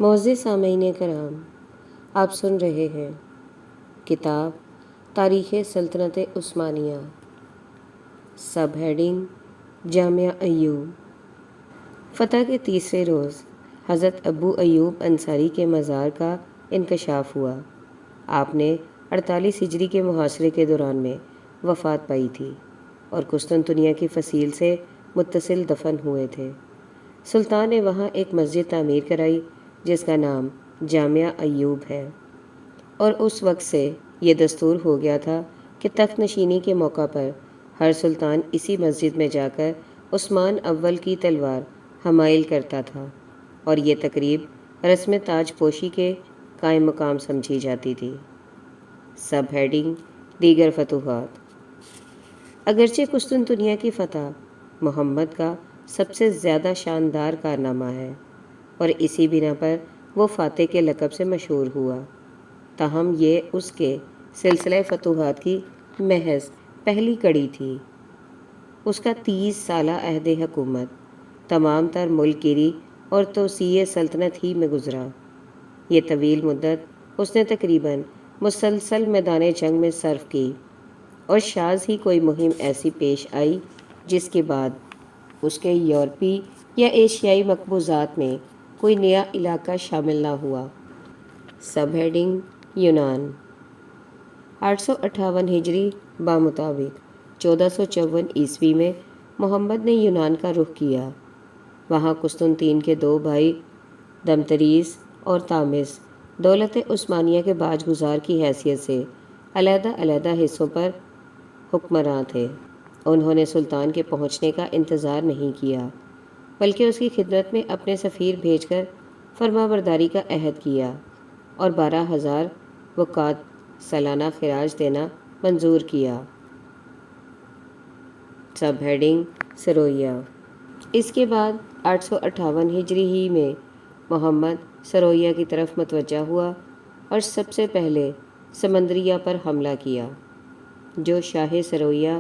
معزز سامعین کرام، آپ سن رہے ہیں کتاب تاریخ سلطنت عثمانیہ، سب ہیڈنگ جامعہ ایوب۔ فتح کے تیسرے روز حضرت ابو ایوب انصاری کے مزار کا انکشاف ہوا۔ آپ نے 48 ہجری کے محاصرے کے دوران میں وفات پائی تھی اور قسطنطنیہ کی فصیل سے متصل دفن ہوئے تھے۔ سلطان نے وہاں ایک مسجد تعمیر کرائی جس کا نام جامعہ ایوب ہے، اور اس وقت سے یہ دستور ہو گیا تھا کہ تخت نشینی کے موقع پر ہر سلطان اسی مسجد میں جا کر عثمان اول کی تلوار حمائل کرتا تھا، اور یہ تقریب رسم تاج پوشی کے قائم مقام سمجھی جاتی تھی۔ سب ہیڈنگ دیگر فتوحات۔ اگرچہ قسطنطنیہ کی فتح محمد کا سب سے زیادہ شاندار کارنامہ ہے اور اسی بنا پر وہ فاتح کے لقب سے مشہور ہوا، تاہم یہ اس کے سلسلہ فتوحات کی محض پہلی کڑی تھی۔ اس کا 30 سالہ عہد حکومت تمام تر ملک گیری اور توسیع سلطنت ہی میں گزرا۔ یہ طویل مدت اس نے تقریباً مسلسل میدان جنگ میں صرف کی، اور شاذ ہی کوئی مہم ایسی پیش آئی جس کے بعد اس کے یورپی یا ایشیائی مقبوضات میں کوئی نیا علاقہ شامل نہ ہوا۔ سب ہیڈنگ یونان۔ 858 ہجری بمطابق 1454 عیسوی میں محمد نے یونان کا رخ کیا۔ وہاں قسطنطین کے دو بھائی دمتریس اور تامس دولت عثمانیہ کے باج گزار کی حیثیت سے علیحدہ علیحدہ حصوں پر حکمراں تھے۔ انہوں نے سلطان کے پہنچنے کا انتظار نہیں کیا، بلکہ اس کی خدمت میں اپنے سفیر بھیج کر فرمانبرداری کا عہد کیا اور 12,000 وقات سالانہ خراج دینا منظور کیا۔ Sub heading Sarwia. اس کے بعد 858 ہجری ہی میں محمد سرویا کی طرف متوجہ ہوا اور سب سے پہلے سمندریہ پر حملہ کیا، جو شاہ سرویا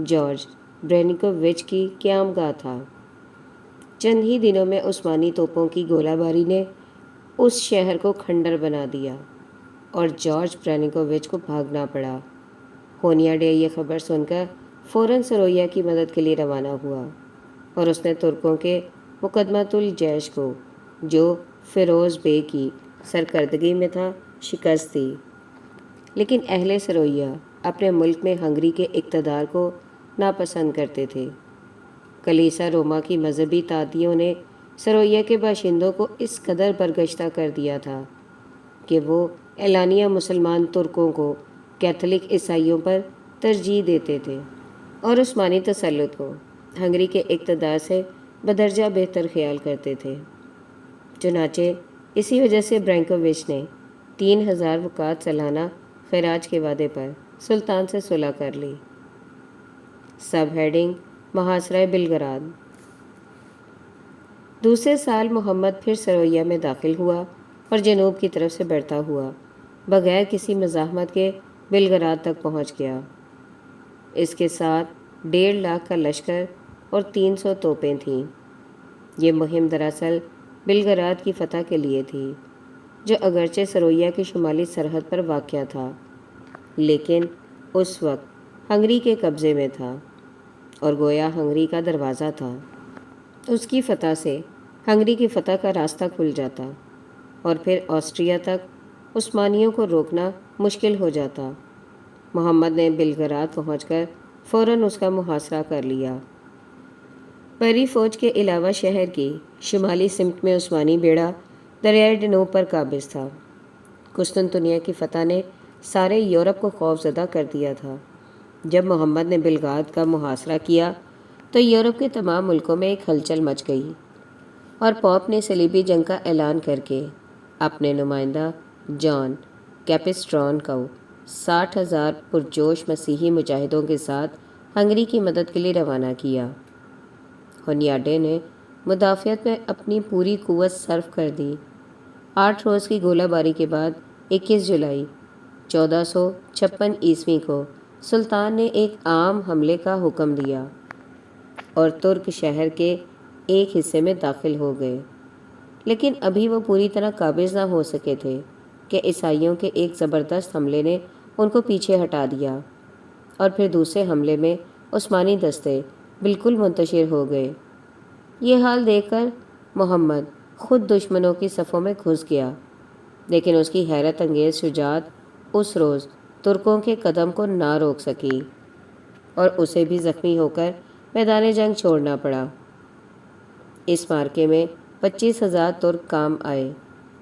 جارج برینکووچ کی قیام گاہ تھا۔ چند ہی دنوں میں عثمانی توپوں کی گولہ باری نے اس شہر کو کھنڈر بنا دیا اور جارج برینکووچ کو بھاگنا پڑا۔ ہونیا ڈے یہ خبر سن کر فوراً سرویا کی مدد کے لیے روانہ ہوا، اور اس نے ترکوں کے مقدمۃ الجیش کو، جو فیروز بے کی سرکردگی میں تھا، شکست دی۔ لیکن اہل سرویا اپنے ملک میں ہنگری کے اقتدار کو ناپسند کرتے تھے۔ کلیسا روما کی مذہبی تعدیوں نے سرویا کے باشندوں کو اس قدر برگشتہ کر دیا تھا کہ وہ اعلانیہ مسلمان ترکوں کو کیتھولک عیسائیوں پر ترجیح دیتے تھے اور عثمانی تسلط کو ہنگری کے اقتدار سے بدرجہ بہتر خیال کرتے تھے۔ چنانچہ اسی وجہ سے برینکووچ نے 3,000 وقات سالانہ خراج کے وعدے پر سلطان سے صلح کر لی۔ سب ہیڈنگ محاصرہ بلگراد۔ دوسرے سال محمد پھر سرویا میں داخل ہوا اور جنوب کی طرف سے بڑھتا ہوا بغیر کسی مزاحمت کے بلگراد تک پہنچ گیا۔ اس کے ساتھ 1.5 لاکھ کا لشکر اور 300 توپیں تھیں۔ یہ مہم دراصل بلگراد کی فتح کے لیے تھی، جو اگرچہ سرویا کی شمالی سرحد پر واقع تھا، لیکن اس وقت ہنگری کے قبضے میں تھا اور گویا ہنگری کا دروازہ تھا۔ اس کی فتح سے ہنگری کی فتح کا راستہ کھل جاتا اور پھر آسٹریا تک عثمانیوں کو روکنا مشکل ہو جاتا۔ محمد نے بلگراد پہنچ کر فوراً اس کا محاصرہ کر لیا۔ بحری فوج کے علاوہ شہر کی شمالی سمت میں عثمانی بیڑا دریائے ڈنوب پر قابض تھا۔ قسطنطنیہ کی فتح نے سارے یورپ کو خوف زدہ کر دیا تھا۔ جب محمد نے بلگراد کا محاصرہ کیا تو یورپ کے تمام ملکوں میں ایک ہلچل مچ گئی، اور پوپ نے صلیبی جنگ کا اعلان کر کے اپنے نمائندہ جان کیپسٹرون کو 60,000 پرجوش مسیحی مجاہدوں کے ساتھ ہنگری کی مدد کے لیے روانہ کیا۔ ہونیاڈے نے مدافعت میں اپنی پوری قوت صرف کر دی۔ 8 روز کی گولہ باری کے بعد 21 جولائی 1456 عیسوی کو سلطان نے ایک عام حملے کا حکم دیا اور ترک شہر کے ایک حصے میں داخل ہو گئے۔ لیکن ابھی وہ پوری طرح قابض نہ ہو سکے تھے کہ عیسائیوں کے ایک زبردست حملے نے ان کو پیچھے ہٹا دیا، اور پھر دوسرے حملے میں عثمانی دستے بالکل منتشر ہو گئے۔ یہ حال دیکھ کر محمد خود دشمنوں کی صفوں میں گھس گیا، لیکن اس کی حیرت انگیز شجاعت اس روز ترکوں کے قدم کو نہ روک سکی اور اسے بھی زخمی ہو کر میدان جنگ چھوڑنا پڑا۔ اس مارکے میں 25,000 ترک کام آئے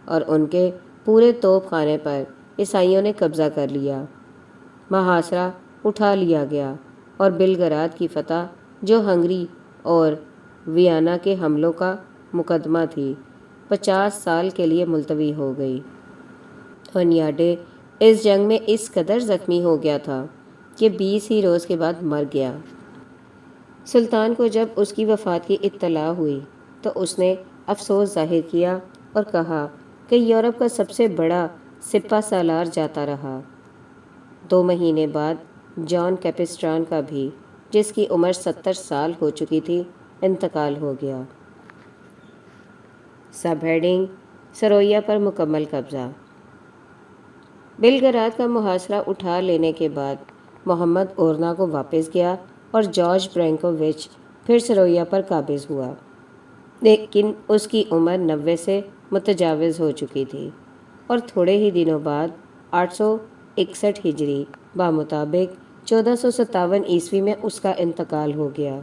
اور ان کے پورے توپ خانے پر عیسائیوں نے قبضہ کر لیا۔ محاصرہ اٹھا لیا گیا اور بلگراد کی فتح، جو ہنگری اور ویانا کے حملوں کا مقدمہ تھی، 50 سال کے لیے ملتوی ہو گئی۔ ہونیاڈے اس جنگ میں اس قدر زخمی ہو گیا تھا کہ 20 ہی روز کے بعد مر گیا۔ سلطان کو جب اس کی وفات کی اطلاع ہوئی تو اس نے افسوس ظاہر کیا اور کہا کہ یورپ کا سب سے بڑا سپہ سالار جاتا رہا۔ 2 مہینے بعد جان کیپسٹران کا بھی، جس کی عمر 70 سال ہو چکی تھی، انتقال ہو گیا۔ سب ہیڈنگ: سرویا پر مکمل قبضہ۔ بلگراد کا محاصرہ اٹھا لینے کے بعد محمد اورنا کو واپس گیا اور جارج برینکووچ پھر سرویا پر قابض ہوا، لیکن اس کی عمر 90 سے متجاوز ہو چکی تھی اور تھوڑے ہی دنوں بعد 861 ہجری بمطابق 1457 عیسوی میں اس کا انتقال ہو گیا۔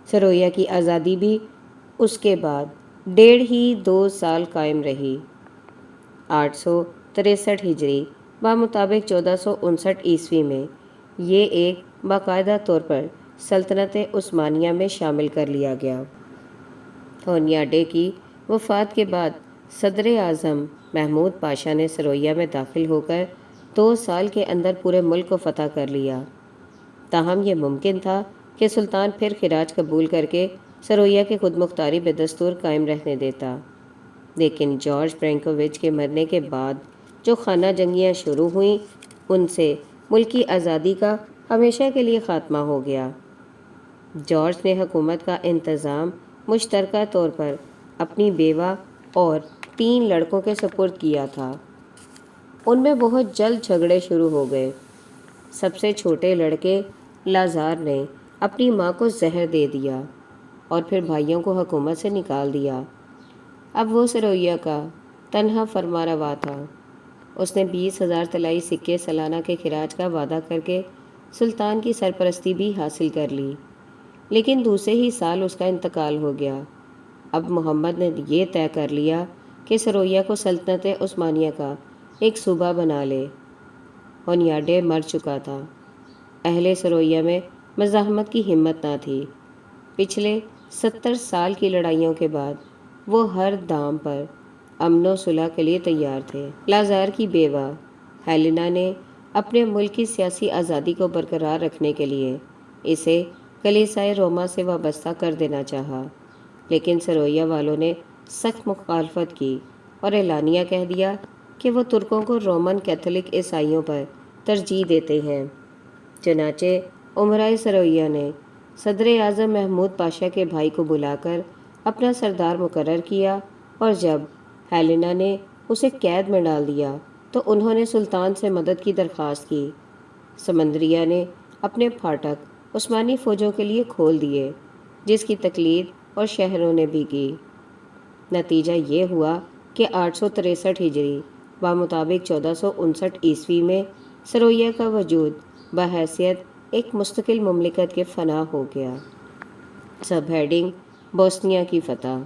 سرویا کی آزادی بھی اس کے بعد 2.5 سال قائم رہی۔ 863 ہجری بمطابق 1459 عیسوی میں یہ ایک باقاعدہ طور پر سلطنت عثمانیہ میں شامل کر لیا گیا۔ ہونیاڈے کی وفات کے بعد صدر اعظم محمود پاشا نے سرویا میں داخل ہو کر 2 سال کے اندر پورے ملک کو فتح کر لیا۔ تاہم یہ ممکن تھا کہ سلطان پھر خراج قبول کر کے سرویا کی خود مختاری بدستور قائم رہنے دیتا، لیکن جارج برینکووچ کے مرنے کے بعد جو خانہ جنگیاں شروع ہوئیں، ان سے ملک کی آزادی کا ہمیشہ کے لیے خاتمہ ہو گیا۔ جارج نے حکومت کا انتظام مشترکہ طور پر اپنی بیوہ اور 3 لڑکوں کے سپرد کیا تھا۔ ان میں بہت جلد جھگڑے شروع ہو گئے۔ سب سے چھوٹے لڑکے لازار نے اپنی ماں کو زہر دے دیا اور پھر بھائیوں کو حکومت سے نکال دیا۔ اب وہ سرویا کا تنہا فرمانروا تھا۔ اس نے 20,000 طلائی سکے سالانہ کے خراج کا وعدہ کر کے سلطان کی سرپرستی بھی حاصل کر لی، لیکن دوسرے ہی سال اس کا انتقال ہو گیا۔ اب محمد نے یہ طے کر لیا کہ سرویا کو سلطنت عثمانیہ کا ایک صوبہ بنا لے۔ ہونیاڈے مر چکا تھا۔ اہل سرویا میں مزاحمت کی ہمت نہ تھی۔ پچھلے 70 سال کی لڑائیوں کے بعد وہ ہر دام پر امن و صلح کے لیے تیار تھے۔ لازار کی بیوہ ہیلینا نے اپنے ملک کی سیاسی آزادی کو برقرار رکھنے کے لیے اسے کلیسائے روما سے وابستہ کر دینا چاہا، لیکن سرویا والوں نے سخت مخالفت کی اور اعلانیہ کہہ دیا کہ وہ ترکوں کو رومن کیتھولک عیسائیوں پر ترجیح دیتے ہیں۔ چنانچہ امرائے سرویا نے صدر اعظم محمود پاشا کے بھائی کو بلا کر اپنا سردار مقرر کیا، اور جب ہیلینا نے اسے قید میں ڈال دیا تو انہوں نے سلطان سے مدد کی درخواست کی۔ سمندریہ نے اپنے پھاٹک عثمانی فوجوں کے لیے کھول دیے، جس کی تقلید اور شہروں نے بھی کی۔ نتیجہ یہ ہوا کہ 863 ہجری بمطابق 1459 عیسوی میں سرویا کا وجود بحیثیت ایک مستقل مملکت کے فنا ہو گیا۔ سب ہیڈنگ: بوسنیا کی فتح۔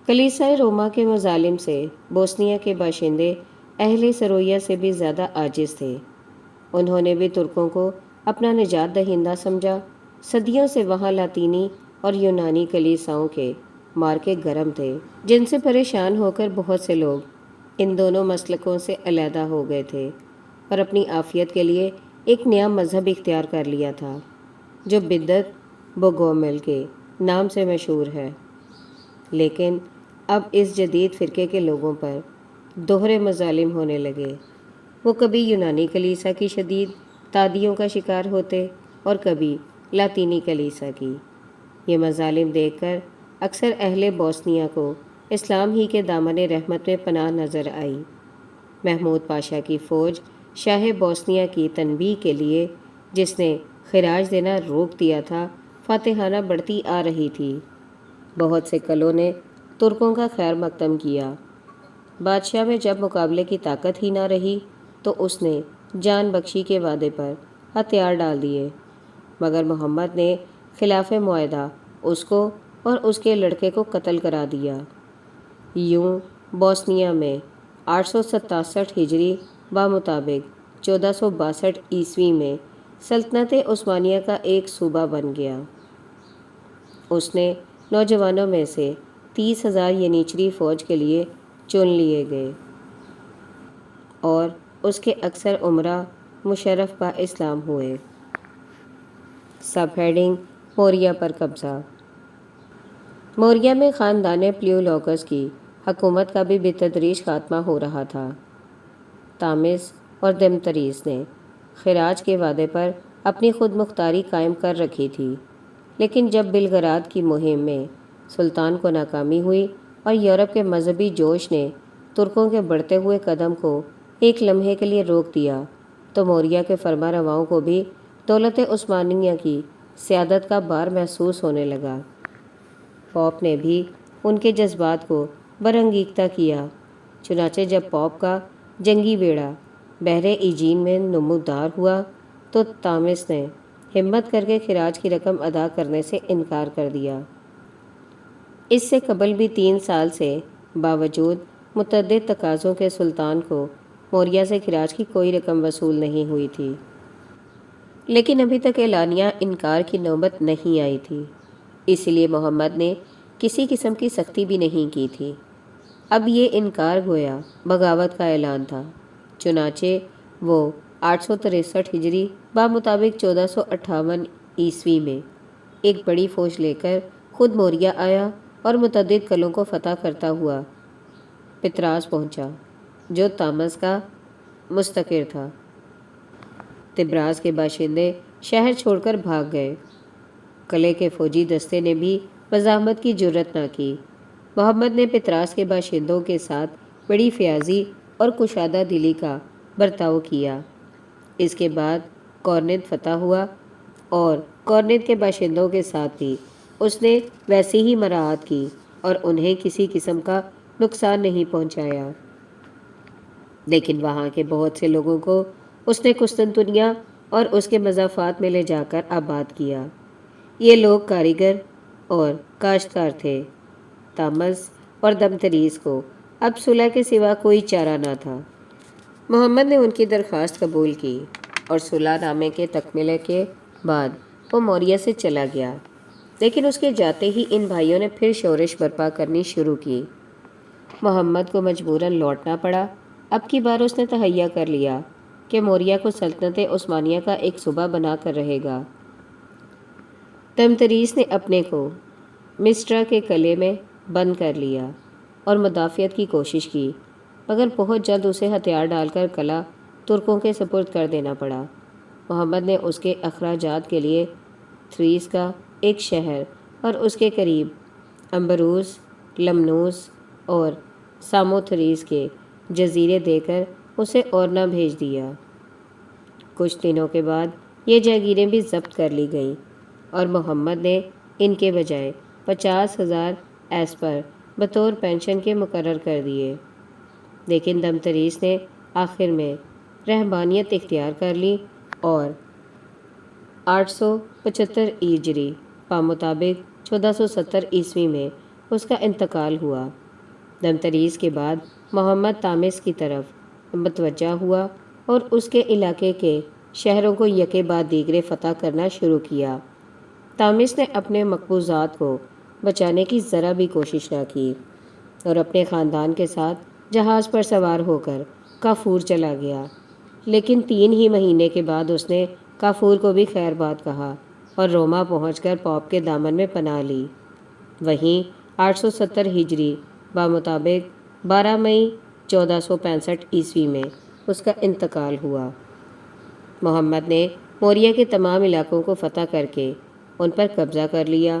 کلیسائے روما کے مظالم سے بوسنیا کے باشندے اہل سرویا سے بھی زیادہ عاجز تھے۔ انہوں نے بھی ترکوں کو اپنا نجات دہندہ سمجھا۔ صدیوں سے وہاں لاطینی اور یونانی کلیساؤں کے مارکے گرم تھے، جن سے پریشان ہو کر بہت سے لوگ ان دونوں مسلکوں سے علیحدہ ہو گئے تھے اور اپنی عافیت کے لیے ایک نیا مذہب اختیار کر لیا تھا، جو بدعت بوگومیل کے نام سے مشہور ہے۔ لیکن اب اس جدید فرقے کے لوگوں پر دوہرے مظالم ہونے لگے۔ وہ کبھی یونانی کلیسا کی شدید تعدیوں کا شکار ہوتے اور کبھی لاطینی کلیسا کی۔ یہ مظالم دیکھ کر اکثر اہل بوسنیا کو اسلام ہی کے دامن رحمت میں پناہ نظر آئی۔ محمود پاشا کی فوج شاہ بوسنیا کی تنبیہ کے لیے، جس نے خراج دینا روک دیا تھا، فاتحانہ بڑھتی آ رہی تھی۔ بہت سے قلعوں نے ترکوں کا خیر مقدم کیا۔ بادشاہ میں جب مقابلے کی طاقت ہی نہ رہی تو اس نے جان بخشی کے وعدے پر ہتھیار ڈال دیے، مگر محمد نے خلاف معاہدہ اس کو اور اس کے لڑکے کو قتل کرا دیا۔ یوں بوسنیا میں 867 ہجری بمطابق 1462 عیسوی میں سلطنت عثمانیہ کا ایک صوبہ بن گیا۔ اس نے نوجوانوں میں سے 30,000 ینیچری فوج کے لیے چن لیے گئے اور اس کے اکثر امراء مشرف با اسلام ہوئے۔ سب ہیڈنگ: موریہ پر قبضہ۔ موریہ میں خاندان پلیولوگس کی حکومت کا بھی بتدریج خاتمہ ہو رہا تھا۔ تامس اور دمتریس نے خراج کے وعدے پر اپنی خود مختاری قائم کر رکھی تھی، لیکن جب بلگراد کی مہم میں سلطان کو ناکامی ہوئی اور یورپ کے مذہبی جوش نے ترکوں کے بڑھتے ہوئے قدم کو ایک لمحے کے لیے روک دیا، تو موریہ کے فرما رواؤں کو بھی دولت عثمانیہ کی سیادت کا بار محسوس ہونے لگا۔ پوپ نے بھی ان کے جذبات کو برانگیختہ کیا۔ چنانچہ جب پوپ کا جنگی بیڑا بحر ایجین میں نمودار ہوا تو تامس نے ہمت کر کے خراج کی رقم ادا کرنے سے انکار کر دیا۔ اس سے قبل بھی 3 سال سے باوجود متعدد تقاضوں کے سلطان کو موریہ سے خراج کی کوئی رقم وصول نہیں ہوئی تھی، لیکن ابھی تک اعلانیہ انکار کی نوبت نہیں آئی تھی، اس لیے محمد نے کسی قسم کی سختی بھی نہیں کی تھی۔ اب یہ انکار گویا بغاوت کا اعلان تھا۔ چنانچہ وہ 863 ہجری بمطابق 1458 عیسوی میں ایک بڑی فوج لے کر خود موریہ آیا اور متعدد قلعوں کو فتح کرتا ہوا پطراس پہنچا، جو تامس کا مستقر تھا۔ طبراز کے باشندے شہر چھوڑ کر بھاگ گئے۔ قلعے کے فوجی دستے نے بھی مزاحمت کی جرأت نہ کی۔ محمد نے پطراس کے باشندوں کے ساتھ بڑی فیاضی اور کشادہ دلی کا برتاؤ کیا۔ اس کے بعد کورنت فتح ہوا اور کورنت کے باشندوں کے ساتھ بھی اس نے ویسی ہی مراعات کی اور انہیں کسی قسم کا نقصان نہیں پہنچایا، لیکن وہاں کے بہت سے لوگوں کو اس نے قسطنطنیہ اور اس کے مضافات میں لے جا کر آباد کیا۔ یہ لوگ کاریگر اور کاشتکار تھے۔ تامس اور دمتریس کو اب صلح کے سوا کوئی چارہ نہ تھا۔ محمد نے ان کی درخواست قبول کی اور صلح نامے کے تکملے کے بعد وہ موریہ سے چلا گیا، لیکن اس کے جاتے ہی ان بھائیوں نے پھر شورش برپا کرنی شروع کی۔ محمد کو مجبوراً لوٹنا پڑا۔ اب کی بار اس نے تہیہ کر لیا کہ موریہ کو سلطنت عثمانیہ کا ایک صوبہ بنا کر رہے گا۔ دمتریس نے اپنے کو مسٹرا کے قلعے میں بند کر لیا اور مدافعت کی کوشش کی، مگر بہت جلد اسے ہتھیار ڈال کر قلعہ ترکوں کے سپرد کر دینا پڑا۔ محمد نے اس کے اخراجات کے لیے تھریس کا ایک شہر اور اس کے قریب امبروس، لمنوس اور ساموتھریس کے جزیرے دے کر اسے اورنا بھیج دیا۔ کچھ دنوں کے بعد یہ جاگیریں بھی ضبط کر لی گئیں اور محمد نے ان کے بجائے 50,000 ایسپر بطور پینشن کے مقرر کر دیے، لیکن دمتریس نے آخر میں رہبانیت اختیار کر لی اور 875 ہجری بمطابق 1470 عیسوی میں اس کا انتقال ہوا۔ دمتریس کے بعد محمد تامس کی طرف متوجہ ہوا اور اس کے علاقے کے شہروں کو یکے بعد دیگرے فتح کرنا شروع کیا۔ تامس نے اپنے مقبوضات کو بچانے کی ذرا بھی کوشش نہ کی اور اپنے خاندان کے ساتھ جہاز پر سوار ہو کر کافور چلا گیا، لیکن 3 ہی مہینے کے بعد اس نے کافور کو بھی خیر بات کہا اور روما پہنچ کر پوپ کے دامن میں پناہ لی۔ وہیں 870 ہجری بمطابق 12 مئی 1465 عیسوی میں اس کا انتقال ہوا۔ محمد نے موریہ کے تمام علاقوں کو فتح کر کے ان پر قبضہ کر لیا۔